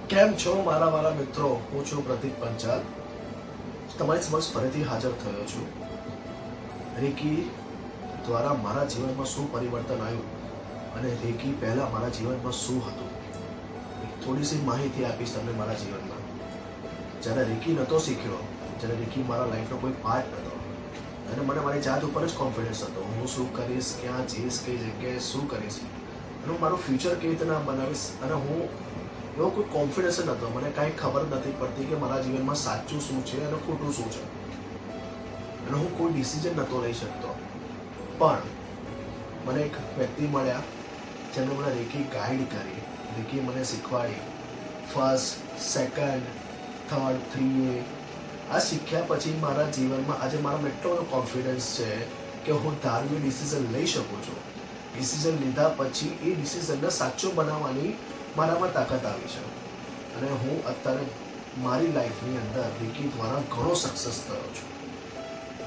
કેમ છો મારા વાલા મિત્રો? હું છું પ્રતીક પંચાલ, તમારી સમક્ષ ફરીથી હાજર થયો છું. રેકી દ્વારા મારા જીવનમાં શું પરિવર્તન આવ્યું અને રેકી પહેલા મારા જીવનમાં શું હતું, થોડી સી માહિતી આપીશ તમને મારા જીવનમાં. જ્યારે રેકી નહોતો શીખ્યો, જ્યારે રેકી મારા લાઈફનો કોઈ પાર્ટ નહોતો અને મને મારી જાત ઉપર જ કોન્ફિડન્સ હતો. હું શું કરીશ, ક્યાં જઈશ, કઈ જગ્યાએ શું કરીશ અને હું મારું ફ્યુચર કેવી રીતના બનાવીશ, અને હું એવો કોઈ કોન્ફિડન્સ જ નહોતો. મને કાંઈ ખબર નથી પડતી કે મારા જીવનમાં સાચું શું છે અને ખોટું શું છે, અને હું કોઈ ડિસિઝન નહોતો લઈ શકતો. પણ મને એક વ્યક્તિ મળ્યા જેમણે મને રેકી ગાઈડ કરી, રેકી મને શીખવાડી. ફર્સ્ટ, સેકન્ડ, થર્ડ, 3A આ શીખ્યા પછી મારા જીવનમાં આજે મારામાં એટલો બધો કોન્ફિડન્સ છે કે હું ધાર્યું ડિસિઝન લઈ શકું છું. ડિસિઝન લીધા પછી એ ડિસિઝનને સાચો બનાવવાની મારામાં તાકાત આવી છે, અને હું અત્યારે મારી લાઈફની અંદર રેકી દ્વારા ઘણો સક્સેસ થયો છું.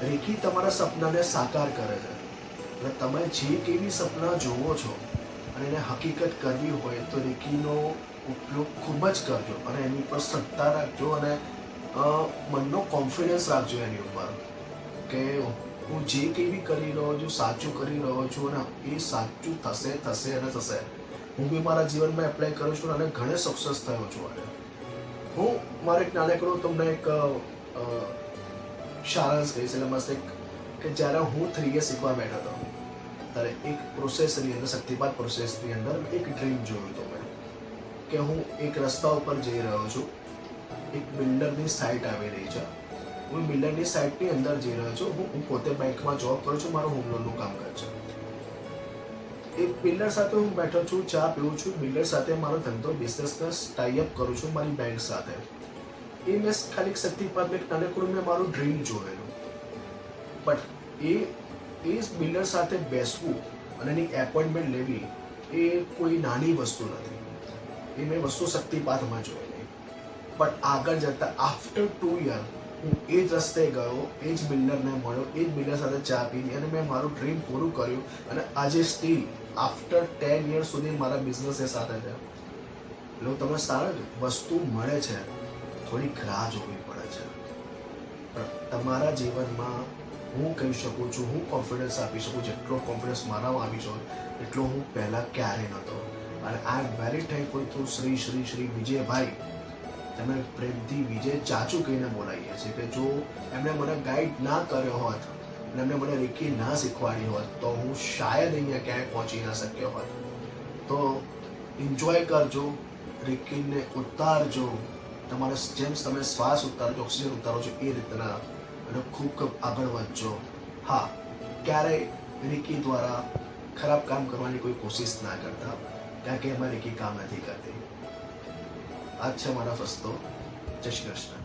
રેકી તમારા સપનાને સાકાર કરે છે, અને તમે જે કેવી સપના જોવો છો અને એને હકીકત કરવી હોય તો રેકીનો ઉપયોગ ખૂબ જ કરજો, અને એની પર શ્રદ્ધા રાખજો, અને મનનો કોન્ફિડન્સ રાખજો એની ઉપર કે હું જે કંઈ બી કરી રહ્યો છું સાચું કરી રહ્યો છું, અને એ સાચું થશે થશે અને થશે. હું બી મારા જીવનમાં એપ્લાય કરું છું અને ઘણે સક્સેસ થયો છું. અને હું મારે એક નાનકડું તમને એક સારાંશ કહીશ, એટલે મસ્ત એક કે જ્યારે હું 3A શીખવા બેઠો હતો ત્યારે એક પ્રોસેસની અંદર, શક્તિપાત પ્રોસેસની અંદર એક ડ્રીમ જોયું હતું મેં કે હું એક રસ્તા ઉપર જઈ રહ્યો છું. એક બિલ્ડરની સાઇટ આવી રહી છે, હું બિલ્ડરની સાઇટની અંદર જઈ રહ્યો છું. હું પોતે બેંકમાં જોબ કરું છું, મારું હોમ લોનનું કામકાજ છે. એક બિલ્ડર સાથે હું બેઠો છું, ચા પીઉં છું. બિલ્ડર સાથે મારો ધંધો, બિઝનેસને ટાઈ અપ કરું છું મારી બેંક સાથે. એ મેં ખાલી શક્તિપાત એક નાનકડું મેં મારું ડ્રીમ જોયેલું. બટ એ બિલ્ડર સાથે બેસવું અને એની એપોઇન્ટમેન્ટ લેવી એ કોઈ નાની વસ્તુ નથી. એ મેં વસ્તુ શક્તિપાતમાં જોયેલી. બટ આગળ જતાં આફ્ટર 2 યર હું એ જ રસ્તે ગયો, એ જ બિલ્ડરને મળ્યો, એ જ બિલ્ડર સાથે ચા પીધી, અને મેં મારું ડ્રીમ પૂરું કર્યું. અને આજે સ્ટીલ આફ્ટર 10 યર સુધી મારા બિઝનેસ એ સાથે છે. એટલે તમને સારા વસ્તુ મળે છે, થોડીક રાહ જોવી પડે છે. પણ તમારા જીવનમાં હું કહી શકું છું, હું કોન્ફિડન્સ આપી શકું, જેટલો કોન્ફિડન્સ મારામાં આવી શકે એટલો હું પહેલાં ક્યારેય નહોતો. અને I am very thankful to Shri Shri Shri Vijaybhai. તમે પ્રેમથી વિજય ચાચુ કહીને બોલાવીએ છીએ કે જો એમણે મને ગાઈડ ના કર્યો હોત અને એમણે મને રેકી ના શીખવાડી હોત તો હું શાયદ અહીંયા ક્યાંય પહોંચી ના શક્યો હોત. તો એન્જોય કરજો, રેકીને ઉતારજો, તમારે જેમ તમે શ્વાસ ઉતારજો, ઓક્સિજન ઉતારો છો એ રીતના, અને ખૂબ ખૂબ આગળ વધજો. હા, ક્યારેય રેકી દ્વારા ખરાબ કામ કરવાની કોઈ કોશિશ ના કરતા, કારણ કે એમાં રેકી કામ નથી કરતી. આ છે મારા ફસ્તો. જય શ્રી કૃષ્ણ.